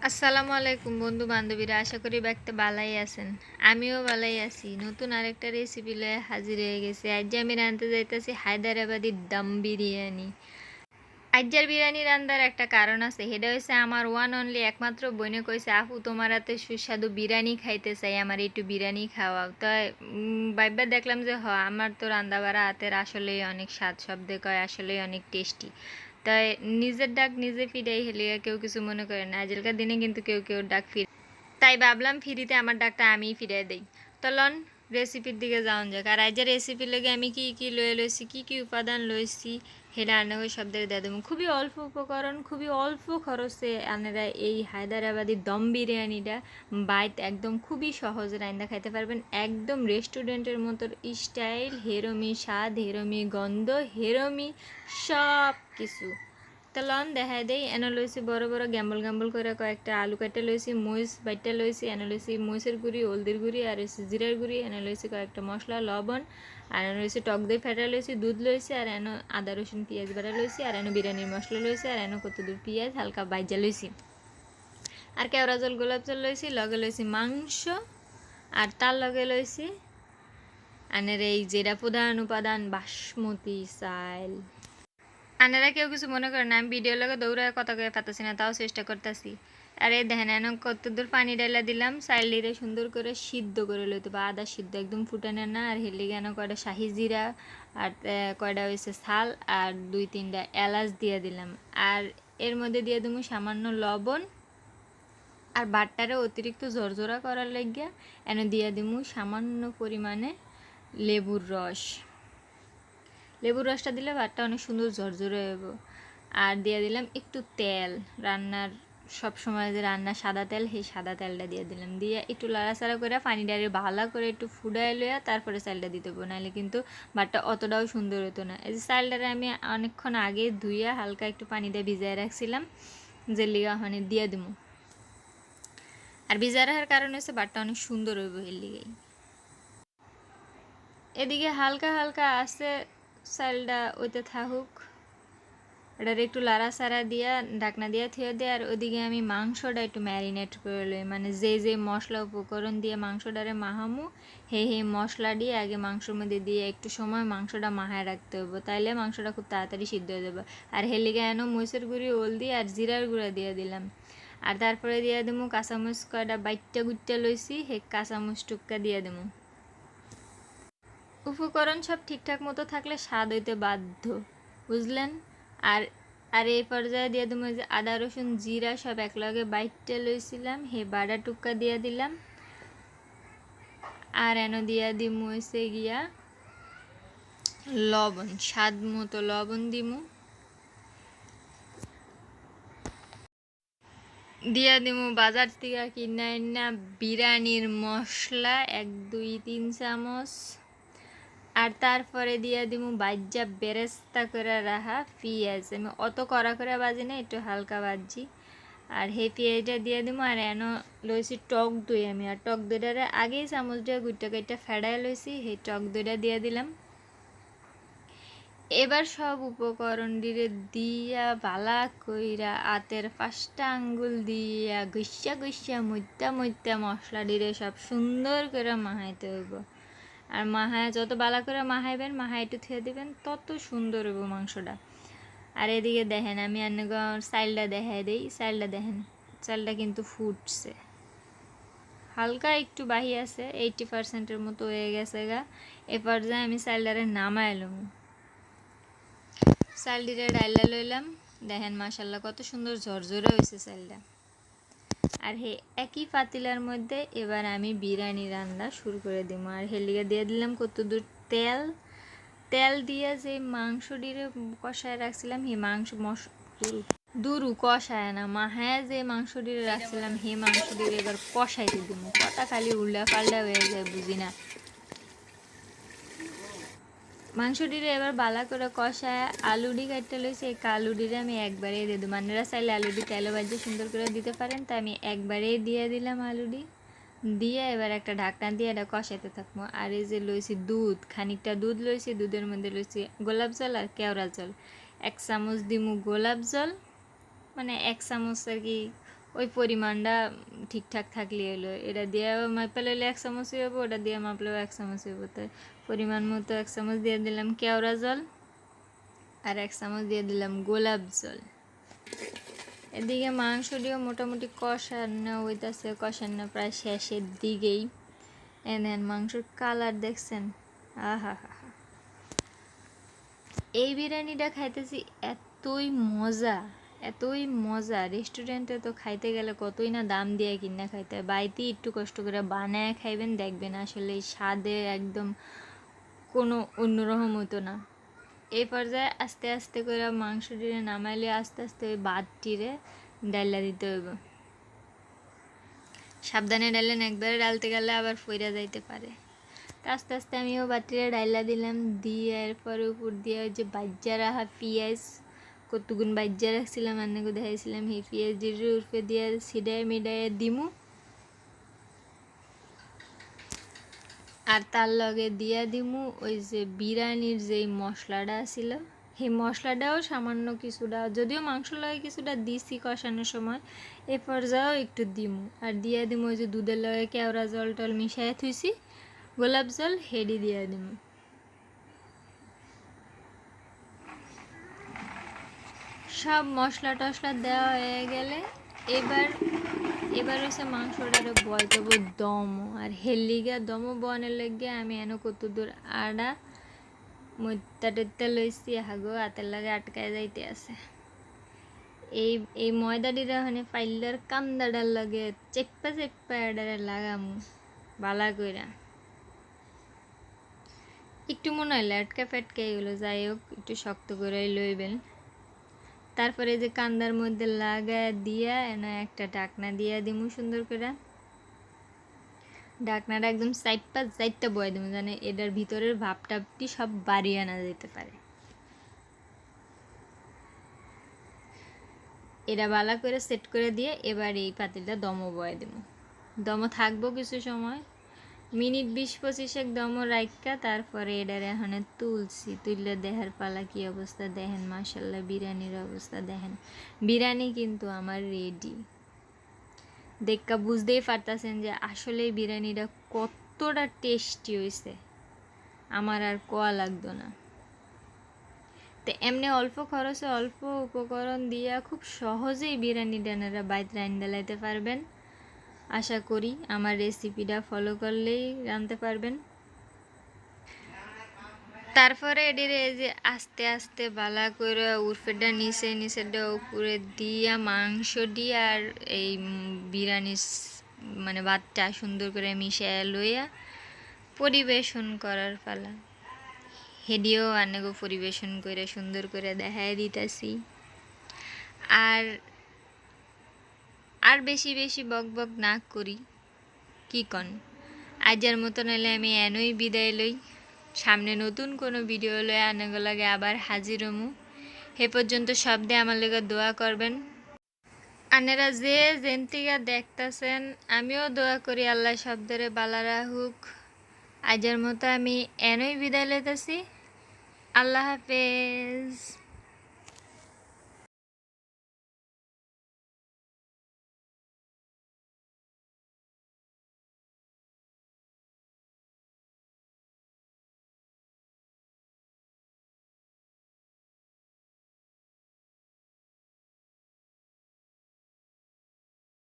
আসসালামু আলাইকুম বন্ধু বান্ধবীরা, আশা করি ব্যাগটা বালাই আছেন। আমিও বালাই আছি। নতুন আরেকটা রেসিপি লয়ে হাজির হয়ে গেছে। আজ আমি রাঁধতে যাইতেছি হায়দ্রাবাদি দম বিরিয়ানি। আজ্জার বিরিয়ানি রান্দার একটা কারণ আছে, সেটা হচ্ছে আমার ওয়ান অনলি একমাত্র বোনে কইছে, আপু তোমার হাতে সুস্বাদু বিরিয়ানি খাইতে চাই, আমার একটু বিরিয়ানি খাওয়াও। তাই ভাইবা দেখলাম যে আমার তো রান্না বাড়া হাতের আসলেই অনেক স্বাদ, শব্দে কয় আসলেই অনেক টেস্টি। তাই নিজের ডাক নিজে ফিরাই হেলিয়া কেউ কিছু মনে করে না। আজকালকার দিনে কিন্তু কেউ কেউ ডাক ফিরে, তাই ভাবলাম ফ্রিতে আমার ডাকটা আমিই ফিরিয়ে দেই। তো লন রেসিপির দিকে যাওয়া যাক। আর আজ রেসিপির লেগে আমি কি কি লয়ে লইছি, কি কি উপাদান লইছি, সেটা আনাকে শব্দ দিয়ে দেবো। খুবই অল্প উপকরণ, খুবই অল্প খরচে আনারা এই হায়দ্রাবাদি দম বিরিয়ানিটা বাইত একদম খুবই সহজে রান্না খাইতে পারবেন। একদম রেস্টুরেন্টের মতো স্টাইল, হেরমি স্বাদ, হেরমি গন্ধ, হেরমি সব কিছু। তো লন দেখাই দেই। এনে লইছি বড় বড় গ্যাম্বল গ্যাম্বল করে কয়েকটা আলু কাটে লইছি, মরিচ বাইটা লইছি, এনে লইছি মরিচের গুঁড়ি, হলদির গুঁড়ি আর হচ্ছে জিরার গুঁড়ি, এনে লইছি কয়েকটা মশলা, লবণ, আর এনে লইছি টক দই ফেটা লইছি, দুধ লইছি, আর এনে আদা রসুন পেঁয়াজ বাটা লইছি, আর এনে বিরিয়ানির মশলা লইছি, আর এনে কত দূর পেঁয়াজ হালকা বাইজা লইছি, আর কেওড়া জল গোলাপ জল লইছি, লগে লইছি মাংস, আর তার লগে লইছি আনের এই যেটা প্রধান উপাদান বাসমতি চাল। আনারা কেউ কিছু মনে করে না, আমি ভিডিও লগে দৌড়ায় কথা কয়ে পাতাছি না, তাও চেষ্টা করতেছি। আর এই দেখেন এন কত দূর পানি ডালা দিলাম, চাইলিরে সুন্দর করে সিদ্ধ করে লইতে বা আদা সিদ্ধ একদম ফুটানে না। আর হেলি কেন কয়টা শাহি জিরা, আর কয়টা হয়েছে ছাল, আর 2-3টা এলাচ দিয়ে দিলাম। আর এর মধ্যে দিয়ে দেবো সামান্য লবণ, আর বাটটারে অতিরিক্ত ঝরঝরা করার লাগিয়া এনে দিয়ে দিমু সামান্য পরিমাণে লেবুর রস। লেবুর রসটা দিলে ভাতটা অনেক সুন্দর ঝরঝরে হইব। আর দিয়ে দিলাম একটু তেল, রান্নার সব সময় যে রান্না সাদা তেল, সেই সাদা তেলটা দিয়ে দিলাম। দিয়ে একটু লাড়াচাড়া করে পানি ডালে ভালো করে একটু ফুটাই লইয়া তারপরে চালটা দিতে হবে, নাহলে কিন্তু ভাতটা অতটাও সুন্দর হতো না। এই যে চালটারে আমি অনেকক্ষণ আগে ধুইয়া হালকা একটু পানি দিয়ে ভিজাই রাখছিলাম, যে লিগা মানে দিয়ে দিব। আর ভিজাই রাখার কারণ হচ্ছে ভাতটা অনেক সুন্দর হইব এর লিগেই। এদিকে হালকা হালকা আছে চালটা ওইতে থাকুক, এটার একটু লাড়াচাড়া দিয়া ঢাকনা দিয়া থুয়ে দেয়। আর ওদিকে আমি মাংসটা একটু ম্যারিনেট করে লই, মানে যে যে মশলা উপকরণ দিয়ে মাংসটারে মাহামু, হে মশলা দিয়ে আগে মাংসর মধ্যে দিয়ে একটু সময় মাংসটা মাহায় রাখতে হবে, তাইলে মাংসটা খুব তাড়াতাড়ি সিদ্ধ হয়ে যাবে। আর হেলিগে এনো মরিচের গুঁড়ি, হলদি আর জিরার গুঁড়া দিয়ে দিলাম। আর তারপরে দিয়ে দেবো কাঁচামরিচ কয়টা বাইটটা গুটটা লইছি, হে কাঁচামরিচ টুক্কা দিয়ে দেবো। উপকরণ সব ঠিকঠাক মতো থাকলে স্বাদ হইতে বাধ্য, বুঝলেন। আর আর এই পর্যায়ে দিয়ে দেবো যে আদা রসুন জিরা সব একলগে বাইটটা লইছিলাম, হে বাড়া টুক্কা দিয়ে দিলাম। আর এনো দিয়া দিমু হইছে গিয়া লবণ, স্বাদ মতো লবণ দিমু। দিয়া দিমু বাজার থেকে কিনা না বিরিয়ানির মশলা 1-2-3 চামচ। আর তারপরে দিয়ে দিব বাইজা বেরেস্তা করে রাখা পেঁয়াজ, আমি অত কড়া করে বাজি না, একটু হালকা বাজি। আর হে পেঁয়াজটা দিয়ে দিব। আর এনো লইছি টক দই আমি, আর টক দইটারে আগেই চামচ দিয়ে গুইটা গাইটা ফেড়াই লইছি, সেই টক দইটা দিয়ে দিলাম। এবার সব উপকরণ দিয়ে দিয়া বালা কইরা আতের 5টা আঙ্গুল দিয়া গুইসা গুইসা মইত্যা মইত্যা মশলা দিয়ে সব সুন্দর করে মাহাইতে হইব। আর মাহায় যত বালা করে মাহাইবেন, মাহাই একটু থুয়ে দিবেন, তত সুন্দর হইব মাংসটা। আর এদিকে দেখেন আমি চালটা দেখাই দিই, চালটা দেখেন, চালটা কিন্তু ফুটছে, হালকা একটু বাহি আছে, 80%-এর মতো হয়ে গেছে গা। এ পর্যায়ে আমি চালটারে নামাইলাম, চালটিরে ডাইলা লইলাম। দেখেন মাশাল্লাহ কত সুন্দর ঝরঝরে হয়েছে চালটা। আর হে একই পাতিলার মধ্যে এবার আমি বিরিয়ানি রান্না শুরু করে দিব। আর হেলিগে দিয়ে দিলাম কত দূর তেল। তেল দিয়ে যে মাংস ডিরে কষায় রাখছিলাম, হে মাংস দুরু কষায় না মাহায় যে মাংস ডিরে রাখছিলাম, হে মাংস ডিরে এবার কষাইতে দিব। কথা খালি উল্টা পাল্টা হয়ে যায়, বুঝি না। মাংসটিরে এবার বালা করে কষায় আলুডি কাটতে লইছি, এই আলুডিরে আমি একবারেই দিয়ে দেবো। আপনারা চাইলে আলুডি তেলে ভাজে সুন্দর করে দিতে পারেন, তাই আমি একবারেই দিয়ে দিলাম আলুডি দিয়ে। এবার একটা ঢাকনা দিয়ে এটা কষাইতে থাকবো। আর এই যে লইছি দুধ, খানিকটা দুধ লইছি, দুধের মধ্যে লইছি গোলাপ জল আর কেওড়া জল। 1 চামচ দিমু গোলাপ জল, মানে 1 চামচ আর কি ওই পরিমাণটা ঠিকঠাক থাকলে হলো। এটা দিয়ে মাপলে হলে 1 চামচই হবে, ওটা দিয়ে মাপলেও 1 চামচই হবে। তাই পরিমাণ মতো 1 চামচ দিয়ে দিলাম কেওড়া জল, আর 1 চামচ দিয়ে দিলাম গোলাপ জল। এদিকে মাংসটিও মোটামুটি কষানো হইতাছে, কষানো প্রায় শেষের দিকেই। দেন মাংসের কালার দেখছেন, আহা হা হা। এই বিরিয়ানিটা খাইতেছি এতই মজা, এতই মজা। রেস্টুরেন্টে তো খাইতে গেলে কতই না দাম দিয়ে কিনা খাইতে হয়, বাড়িতেই একটু কষ্ট করে বানায় খাইবেন, দেখবেন আসলে এই স্বাদে একদম কোনো অন্যরকম হতো না। এই পর্যায়ে আস্তে আস্তে করে মাংসটিরে নামাইলে আস্তে আস্তে ওই ভাতটিরে ডাইলা দিতে হইব। সাবধানে ডাইলেন, একবারে ডালতে গেলে আবার ফইরা যাইতে পারে। আস্তে আস্তে আমিও বাটিরে ডাইলা দিলাম, দিয়ে এরপরে উপর দিয়ে ওই যে বাজ্যা রাখা পেঁয়াজ, কতগুণ বাজ্যা রাখছিলাম আন্নাকে দেখাইছিলাম, সেই পেঁয়াজির উপরে দিয়ে ছিটাই মিডাইয়ে দিমু। আর তার লগে দিয়া দিমু ওই যে বিরিয়ানির যেই মশলাটা ছিল, সেই মশলাটাও সামান্য কিছুটা, যদিও মাংস লগে কিছুটা দিছি কষানোর সময়, এ পর্যায়েও একটু দিমু। আর দিয়া দিমু ওই যে দুধের লগে কেওড়া জল টল মিশাই থুইছি, গোলাপ জল, হেডি দিয়া দিমু। সব মশলা টশলা দেওয়া হয়ে গেলে এবার হচ্ছে মাংসটারে বয় দেবো দম। আর হেলিগা দম বনের লেগে আমি এনে কত দূর আড়া মইতা টইতা লইছি, হাগো হাতের লাগে আটকায় যাইতে আছে। এই ময়দাটিরা ওখানে পাইলার কান্দাটার লাগে চেপ্পা চেপ্পা এটারে লাগামু বালা কইরা। একটু মনে হয় লেটকা ফেটকা এগুলো, যাই হোক একটু শক্ত করে লইবেন। তারপরে যে কান্দার মধ্যে লাগায় দিয়া এনে একটা ঢাকনা দিয়া দিমু সুন্দর করে। ঢাকনাটা একদম সাইডটা বয়ে দিমু, জানে এটার ভিতরের ভাবটাপটি সব বাড়িয়ে আনা যেতে পারে। এটা বালা করে সেট করে দিয়ে এবার এই পাতিলটা দমও বয়ে দিমু। দমও থাকবো কিছু সময়, মিনিট 20-25 দম রাইখা তারপরে এটারে এখানে তুললে দেহার পালা কি অবস্থা দেখেন। মাশাল্লাহ বিরিয়ানির অবস্থা দেখেন। বিরিয়ানি কিন্তু আমার রেডি। দেখা বুঝতেই পারতাছেন যে আসলে বিরিয়ানিটা কতটা টেস্টি হয়েছে, আমার আর কোয়া লাগতো না। তো এমনি অল্প খরচে অল্প উপকরণ দিয়া খুব সহজেই বিরিয়ানি ডানারা বাইরে রান্না লাইতে পারবেন। আশা করি আমার রেসিপিটা ফলো করলেই রাঁধতে পারবেন। তারপরে এটির এই যে আস্তে আস্তে বালা করে উরফেটা নিচেটা উপরে দিয়া মাংস দিয়ে আর এই বিরিয়ানি মানে ভাতটা সুন্দর করে মিশিয়ে লইয়া পরিবেশন করার পালা। হেডিও আনেগো পরিবেশন করে সুন্দর করে দেখায় দিতেছি। আর বেশি বেশি বক বক না করি, কি কন? আজের মতন হলে আমি এনই বিদায় লই। সামনে নতুন কোনো ভিডিও লয়ে আনাগো লাগে আবার হাজির হমু। হে পর্যন্ত শব্দে আমার লেগে দোয়া করবেন। আনেরা যে যেন্তিকা দেখতেছেন, আমিও দোয়া করি আল্লাহ শব্দরে বালা রাহুক। আজের মতো আমি এনই বিদায় লইতেছি। আল্লাহ হাফেজ।